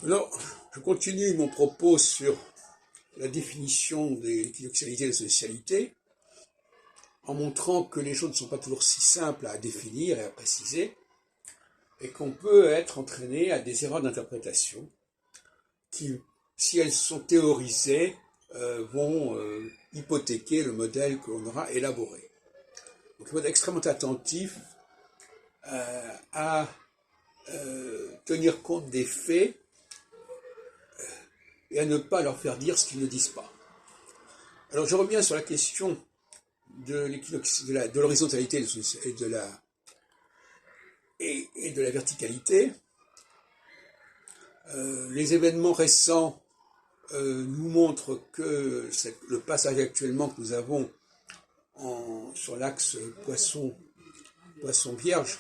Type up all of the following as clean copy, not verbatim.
Alors, je continue mon propos sur la définition de l'équinoxialité et de la socialité, en montrant que les choses ne sont pas toujours si simples à définir et à préciser, et qu'on peut être entraîné à des erreurs d'interprétation qui, si elles sont théorisées, vont hypothéquer le modèle que l'on aura élaboré. Donc il faut être extrêmement attentif à tenir compte des faits et à ne pas leur faire dire ce qu'ils ne disent pas. Alors je reviens sur la question de l'horizontalité et de la verticalité. Les événements récents nous montrent que le passage actuellement que nous avons sur l'axe poisson vierge,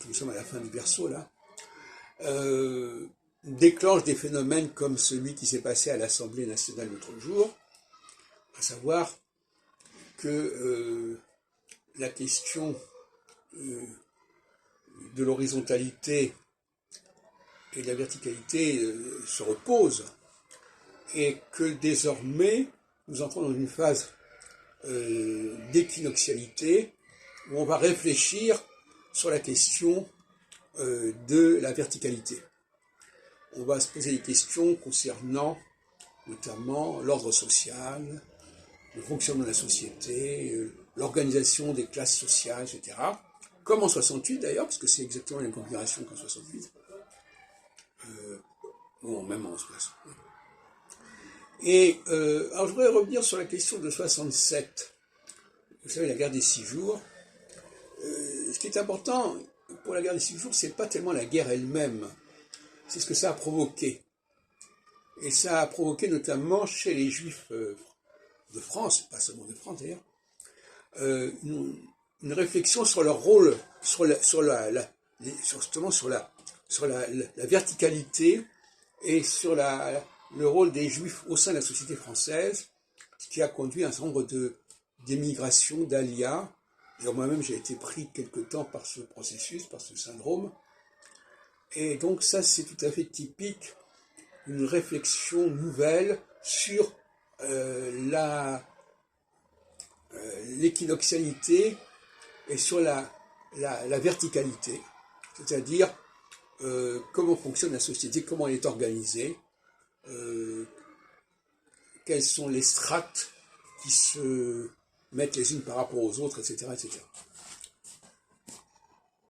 nous sommes à la fin du Verseau là, déclenche des phénomènes comme celui qui s'est passé à l'Assemblée nationale l'autre jour, à savoir que la question de l'horizontalité et de la verticalité se repose et que désormais nous entrons dans une phase d'équinoxialité où on va réfléchir sur la question de la verticalité. On va se poser des questions concernant notamment l'ordre social, le fonctionnement de la société, l'organisation des classes sociales, etc. Comme en 68 d'ailleurs, parce que c'est exactement la même configuration qu'en 68. Bon, même en 60. Et alors je voudrais revenir sur la question de 67. Vous savez, la guerre des 6 jours. Ce qui est important pour la guerre des 6 jours, c'est pas tellement la guerre elle-même, c'est ce que ça a provoqué. Et ça a provoqué notamment chez les Juifs de France, pas seulement de France d'ailleurs, une réflexion sur leur rôle, sur la verticalité et sur le rôle des Juifs au sein de la société française, ce qui a conduit à un certain nombre d'émigrations, d'alias. Et moi-même, j'ai été pris quelque temps par ce processus, par ce syndrome. Et donc ça, c'est tout à fait typique d'une réflexion nouvelle sur l'équinoxialité et sur la verticalité, c'est-à-dire comment fonctionne la société, comment elle est organisée, quelles sont les strates qui se mettent les unes par rapport aux autres, etc., etc.